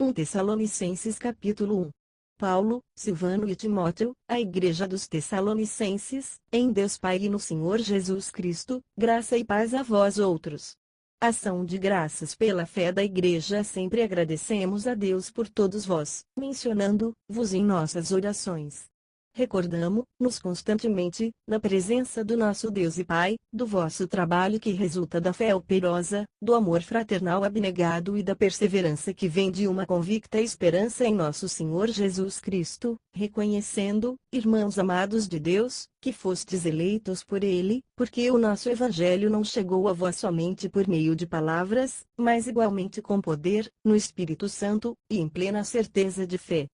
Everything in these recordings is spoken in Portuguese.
1 Tessalonicenses capítulo 1. Paulo, Silvano e Timóteo, a Igreja dos Tessalonicenses, em Deus Pai e no Senhor Jesus Cristo, graça e paz a vós outros. Ação de graças pela fé da Igreja. Sempre agradecemos a Deus por todos vós, mencionando-vos em nossas orações. Recordamo-nos constantemente, na presença do nosso Deus e Pai, do vosso trabalho que resulta da fé operosa, do amor fraternal abnegado e da perseverança que vem de uma convicta esperança em nosso Senhor Jesus Cristo, reconhecendo, irmãos amados de Deus, que fostes eleitos por Ele, porque o nosso Evangelho não chegou a vós somente por meio de palavras, mas igualmente com poder, no Espírito Santo, e em plena certeza de fé.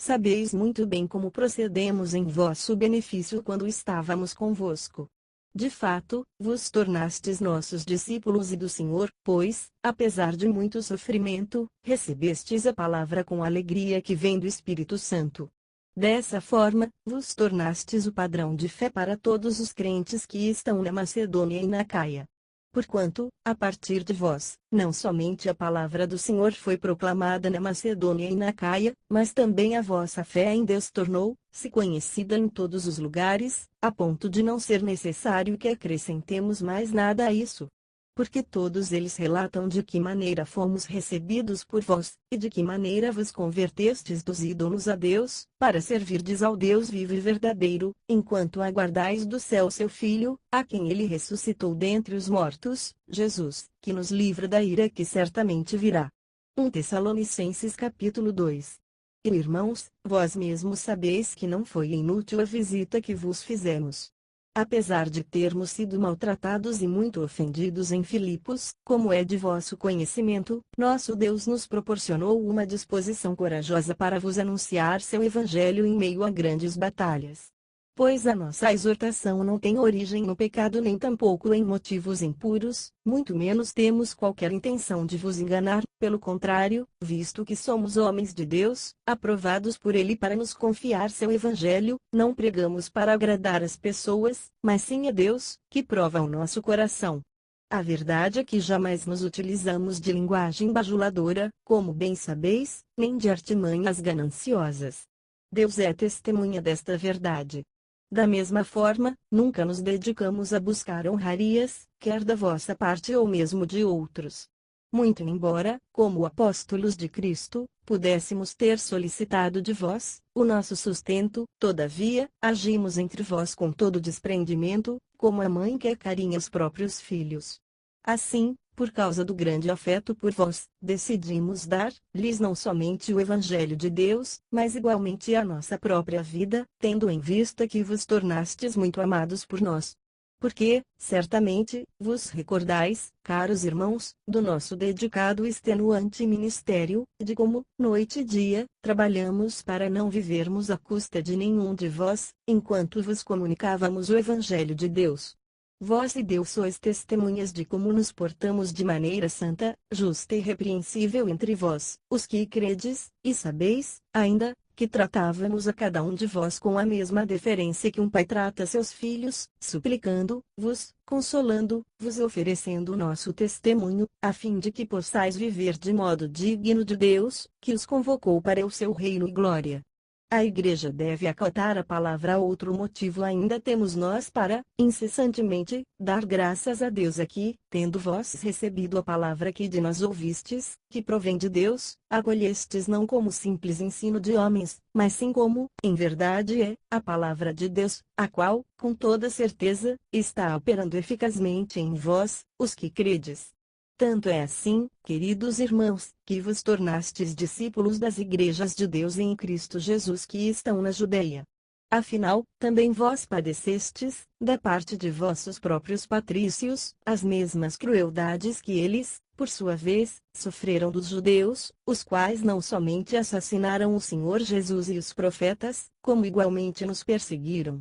Sabeis muito bem como procedemos em vosso benefício quando estávamos convosco. De fato, vos tornastes nossos discípulos e do Senhor, pois, apesar de muito sofrimento, recebestes a palavra com alegria que vem do Espírito Santo. Dessa forma, vos tornastes o padrão de fé para todos os crentes que estão na Macedônia e na Acaia. Porquanto, a partir de vós, não somente a palavra do Senhor foi proclamada na Macedônia e na Acaia, mas também a vossa fé em Deus tornou-se conhecida em todos os lugares, a ponto de não ser necessário que acrescentemos mais nada a isso. Porque todos eles relatam de que maneira fomos recebidos por vós, e de que maneira vos convertestes dos ídolos a Deus, para servirdes ao Deus vivo e verdadeiro, enquanto aguardais do céu seu Filho, a quem ele ressuscitou dentre os mortos, Jesus, que nos livra da ira que certamente virá. 1 Tessalonicenses capítulo 2. E irmãos, vós mesmos sabeis que não foi inútil a visita que vos fizemos. Apesar de termos sido maltratados e muito ofendidos em Filipos, como é de vosso conhecimento, nosso Deus nos proporcionou uma disposição corajosa para vos anunciar seu Evangelho em meio a grandes batalhas. Pois a nossa exortação não tem origem no pecado nem tampouco em motivos impuros, muito menos temos qualquer intenção de vos enganar, pelo contrário, visto que somos homens de Deus, aprovados por Ele para nos confiar seu Evangelho, não pregamos para agradar as pessoas, mas sim a Deus, que prova o nosso coração. A verdade é que jamais nos utilizamos de linguagem bajuladora, como bem sabeis, nem de artimanhas gananciosas. Deus é testemunha desta verdade. Da mesma forma, nunca nos dedicamos a buscar honrarias, quer da vossa parte ou mesmo de outros. Muito embora, como apóstolos de Cristo, pudéssemos ter solicitado de vós o nosso sustento, todavia, agimos entre vós com todo desprendimento, como a mãe que acarinha os próprios filhos. Assim, por causa do grande afeto por vós, decidimos dar-lhes não somente o Evangelho de Deus, mas igualmente a nossa própria vida, tendo em vista que vos tornastes muito amados por nós. Porque, certamente, vos recordais, caros irmãos, do nosso dedicado e extenuante ministério, de como, noite e dia, trabalhamos para não vivermos à custa de nenhum de vós, enquanto vos comunicávamos o Evangelho de Deus. Vós e Deus sois testemunhas de como nos portamos de maneira santa, justa e irrepreensível entre vós, os que credes, e sabeis, ainda, que tratávamos a cada um de vós com a mesma deferência que um pai trata seus filhos, suplicando-vos, consolando-vos e oferecendo o nosso testemunho, a fim de que possais viver de modo digno de Deus, que os convocou para o seu reino e glória. A Igreja deve acatar a palavra. Outro motivo ainda temos nós para, incessantemente, dar graças a Deus aqui, tendo vós recebido a palavra que de nós ouvistes, que provém de Deus, acolhestes não como simples ensino de homens, mas sim como, em verdade a palavra de Deus, a qual, com toda certeza, está operando eficazmente em vós, os que credes. Tanto é assim, queridos irmãos, que vos tornastes discípulos das igrejas de Deus em Cristo Jesus que estão na Judeia. Afinal, também vós padecestes, da parte de vossos próprios patrícios, as mesmas crueldades que eles, por sua vez, sofreram dos judeus, os quais não somente assassinaram o Senhor Jesus e os profetas, como igualmente nos perseguiram.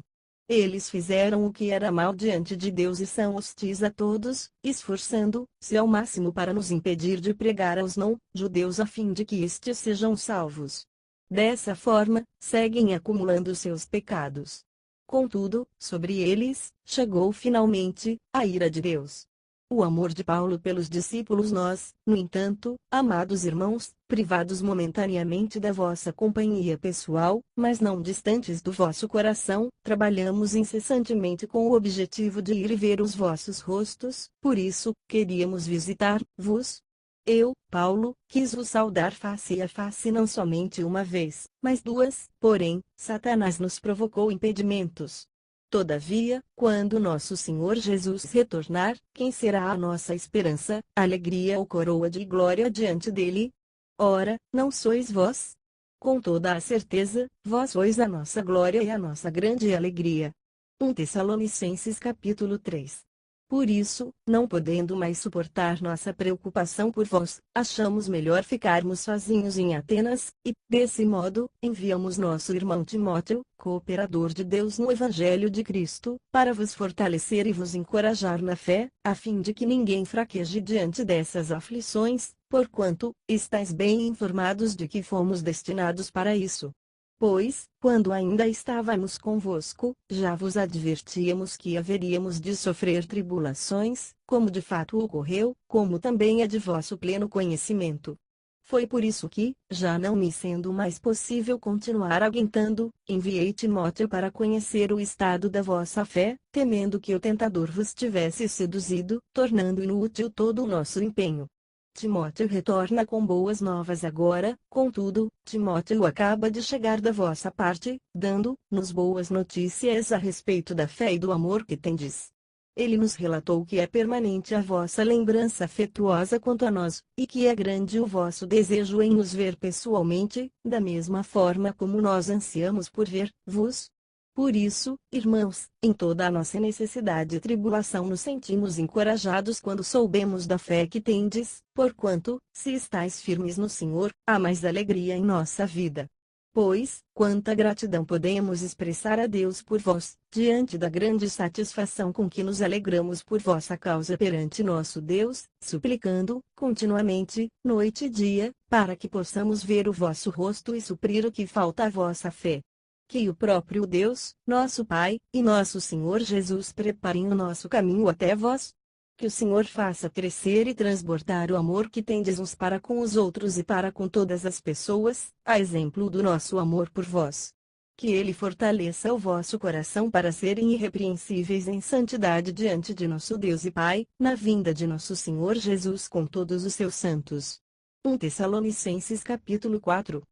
Eles fizeram o que era mal diante de Deus e são hostis a todos, esforçando-se ao máximo para nos impedir de pregar aos não-judeus a fim de que estes sejam salvos. Dessa forma, seguem acumulando seus pecados. Contudo, sobre eles, chegou finalmente, a ira de Deus. o amor de Paulo pelos discípulos. Nós, no entanto, amados irmãos, privados momentaneamente da vossa companhia pessoal, mas não distantes do vosso coração, trabalhamos incessantemente com o objetivo de ir e ver os vossos rostos. Por isso, queríamos visitar-vos. Eu, Paulo, quis vos saudar face a face não somente uma vez, mas duas, porém, Satanás nos provocou impedimentos. Todavia, quando nosso Senhor Jesus retornar, quem será a nossa esperança, alegria ou coroa de glória diante dele? Ora, não sois vós? Com toda a certeza, vós sois a nossa glória e a nossa grande alegria. 1 Tessalonicenses capítulo 3. Por isso, não podendo mais suportar nossa preocupação por vós, achamos melhor ficarmos sozinhos em Atenas, e, desse modo, enviamos nosso irmão Timóteo, cooperador de Deus no Evangelho de Cristo, para vos fortalecer e vos encorajar na fé, a fim de que ninguém fraqueje diante dessas aflições, porquanto, estáis bem informados de que fomos destinados para isso. Pois, quando ainda estávamos convosco, já vos advertíamos que haveríamos de sofrer tribulações, como de fato ocorreu, como também é de vosso pleno conhecimento. Foi por isso que, já não me sendo mais possível continuar aguentando, enviei Timóteo para conhecer o estado da vossa fé, temendo que o tentador vos tivesse seduzido, tornando inútil todo o nosso empenho. Timóteo retorna com boas novas agora, contudo, Timóteo acaba de chegar da vossa parte, dando-nos boas notícias a respeito da fé e do amor que tendes. Ele nos relatou que é permanente a vossa lembrança afetuosa quanto a nós, e que é grande o vosso desejo em nos ver pessoalmente, da mesma forma como nós ansiamos por ver-vos. Por isso, irmãos, em toda a nossa necessidade e tribulação nos sentimos encorajados quando soubemos da fé que tendes, porquanto, se estáis firmes no Senhor, há mais alegria em nossa vida. Pois, quanta gratidão podemos expressar a Deus por vós, diante da grande satisfação com que nos alegramos por vossa causa perante nosso Deus, suplicando, continuamente, noite e dia, para que possamos ver o vosso rosto e suprir o que falta à vossa fé. Que o próprio Deus, nosso Pai, e nosso Senhor Jesus preparem o nosso caminho até vós. Que o Senhor faça crescer e transbordar o amor que tendes uns para com os outros e para com todas as pessoas, a exemplo do nosso amor por vós. Que Ele fortaleça o vosso coração para serem irrepreensíveis em santidade diante de nosso Deus e Pai, na vinda de nosso Senhor Jesus com todos os seus santos. 1 Tessalonicenses capítulo 4.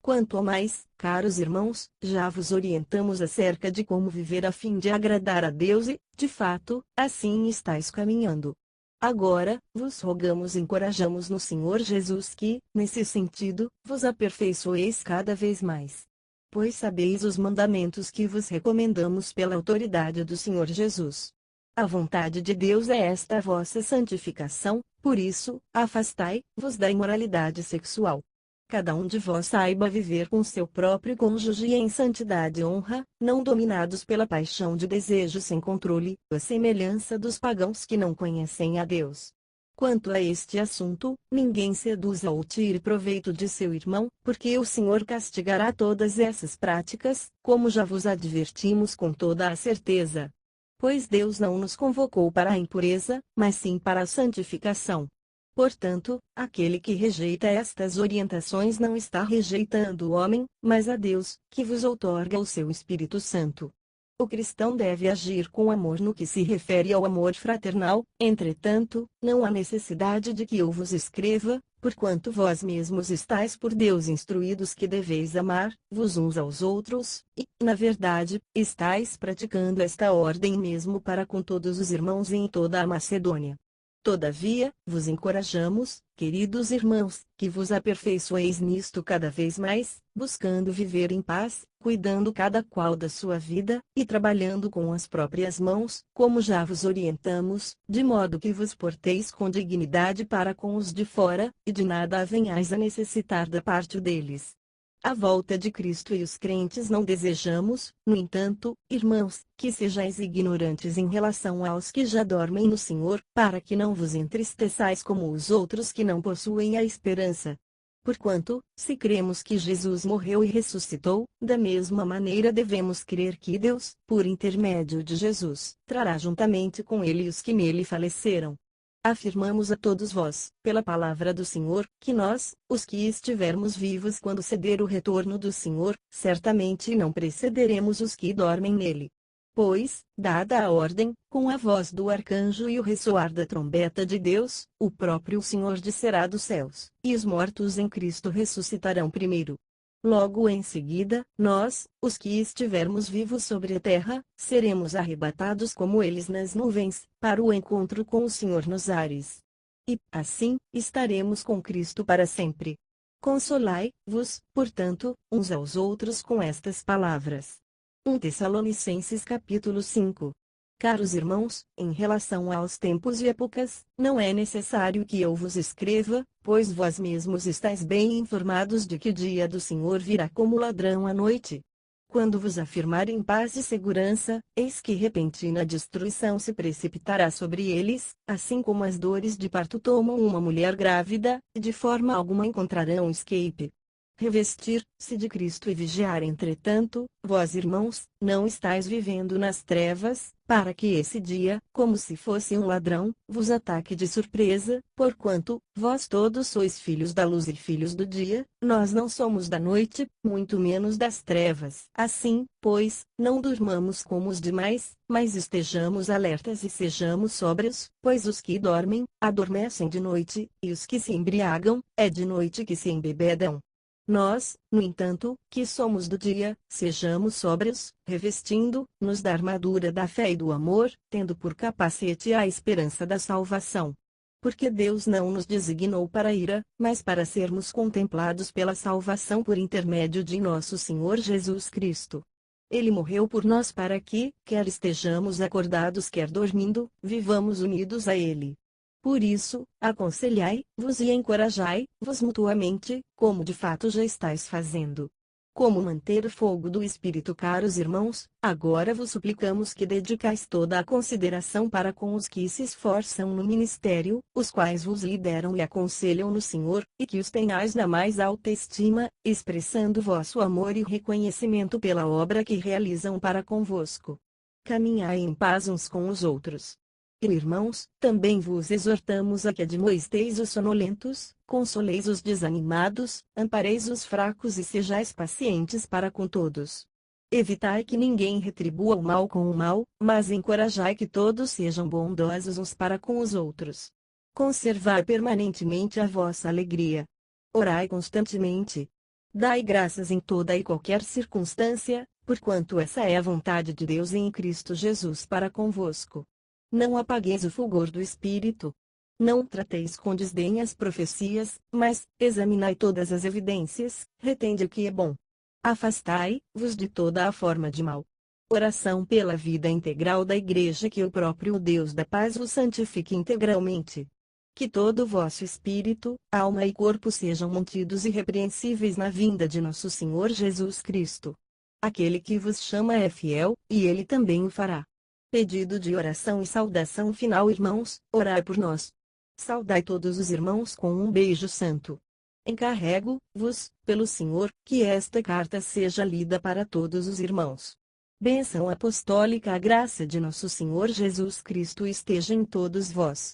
Quanto a mais, caros irmãos, já vos orientamos acerca de como viver a fim de agradar a Deus e, de fato, assim estáis caminhando. Agora, vos rogamos e encorajamos no Senhor Jesus que, nesse sentido, vos aperfeiçoeis cada vez mais. Pois sabeis os mandamentos que vos recomendamos pela autoridade do Senhor Jesus. A vontade de Deus é esta vossa santificação, por isso, afastai-vos da imoralidade sexual. Cada um de vós saiba viver com seu próprio cônjuge em santidade e honra, não dominados pela paixão de desejo sem controle, à semelhança dos pagãos que não conhecem a Deus. Quanto a este assunto, ninguém seduza ou tire proveito de seu irmão, porque o Senhor castigará todas essas práticas, como já vos advertimos com toda a certeza. Pois Deus não nos convocou para a impureza, mas sim para a santificação. Portanto, aquele que rejeita estas orientações não está rejeitando o homem, mas a Deus, que vos outorga o seu Espírito Santo. O cristão deve agir com amor no que se refere ao amor fraternal, entretanto, não há necessidade de que eu vos escreva, porquanto vós mesmos estáis por Deus instruídos que deveis amar-vos uns aos outros, e, na verdade, estáis praticando esta ordem mesmo para com todos os irmãos em toda a Macedônia. Todavia, vos encorajamos, queridos irmãos, que vos aperfeiçoeis nisto cada vez mais, buscando viver em paz, cuidando cada qual da sua vida, e trabalhando com as próprias mãos, como já vos orientamos, de modo que vos porteis com dignidade para com os de fora, e de nada havenhais a necessitar da parte deles. A volta de Cristo e os crentes não desejamos, no entanto, irmãos, que sejais ignorantes em relação aos que já dormem no Senhor, para que não vos entristeçais como os outros que não possuem a esperança. Porquanto, se cremos que Jesus morreu e ressuscitou, da mesma maneira devemos crer que Deus, por intermédio de Jesus, trará juntamente com ele os que nele faleceram. Afirmamos a todos vós, pela palavra do Senhor, que nós, os que estivermos vivos quando ceder o retorno do Senhor, certamente não precederemos os que dormem nele. Pois, dada a ordem, com a voz do arcanjo e o ressoar da trombeta de Deus, o próprio Senhor descerá dos céus, e os mortos em Cristo ressuscitarão primeiro. Logo em seguida, nós, os que estivermos vivos sobre a terra, seremos arrebatados como eles nas nuvens, para o encontro com o Senhor nos ares. E, assim, estaremos com Cristo para sempre. Consolai-vos, portanto, uns aos outros com estas palavras. 1 Tessalonicenses capítulo 5. Caros irmãos, em relação aos tempos e épocas, não é necessário que eu vos escreva, pois vós mesmos estáis bem informados de que o dia do Senhor virá como ladrão à noite. Quando vos afirmarem paz e segurança, eis que repentina destruição se precipitará sobre eles, assim como as dores de parto tomam uma mulher grávida, e de forma alguma encontrarão escape. Revestir-se de Cristo e vigiar. Entretanto, vós irmãos, não estáis vivendo nas trevas, para que esse dia, como se fosse um ladrão, vos ataque de surpresa, porquanto, vós todos sois filhos da luz e filhos do dia, nós não somos da noite, muito menos das trevas. Assim, pois, não durmamos como os demais, mas estejamos alertas e sejamos sóbrios, pois os que dormem, adormecem de noite, e os que se embriagam, é de noite que se embebedam. Nós, no entanto, que somos do dia, sejamos sóbrios, revestindo-nos da armadura da fé e do amor, tendo por capacete a esperança da salvação. Porque Deus não nos designou para a ira, mas para sermos contemplados pela salvação por intermédio de nosso Senhor Jesus Cristo. Ele morreu por nós para que, quer estejamos acordados quer dormindo, vivamos unidos a Ele. Por isso, aconselhai-vos e encorajai-vos mutuamente, como de fato já estáis fazendo. Como manter o fogo do Espírito. Caros irmãos, agora vos suplicamos que dedicais toda a consideração para com os que se esforçam no ministério, os quais vos lideram e aconselham no Senhor, e que os tenhais na mais alta estima, expressando vosso amor e reconhecimento pela obra que realizam para convosco. Caminhai em paz uns com os outros. E, irmãos, também vos exortamos a que admoesteis os sonolentos, consoleis os desanimados, ampareis os fracos e sejais pacientes para com todos. Evitai que ninguém retribua o mal com o mal, mas encorajai que todos sejam bondosos uns para com os outros. Conservai permanentemente a vossa alegria. Orai constantemente. Dai graças em toda e qualquer circunstância, porquanto essa é a vontade de Deus em Cristo Jesus para convosco. Não apagueis o fulgor do Espírito. Não trateis com desdém as profecias, mas, examinai todas as evidências, retende o que é bom. Afastai-vos de toda a forma de mal. Oração pela vida integral da Igreja. Que o próprio Deus da paz vos santifique integralmente. Que todo o vosso espírito, alma e corpo sejam mantidos irrepreensíveis na vinda de nosso Senhor Jesus Cristo. Aquele que vos chama é fiel, e Ele também o fará. Pedido de oração e saudação final. Irmãos, orai por nós. Saudai todos os irmãos com um beijo santo. Encarrego-vos, pelo Senhor, que esta carta seja lida para todos os irmãos. Bênção apostólica. A graça de nosso Senhor Jesus Cristo esteja em todos vós.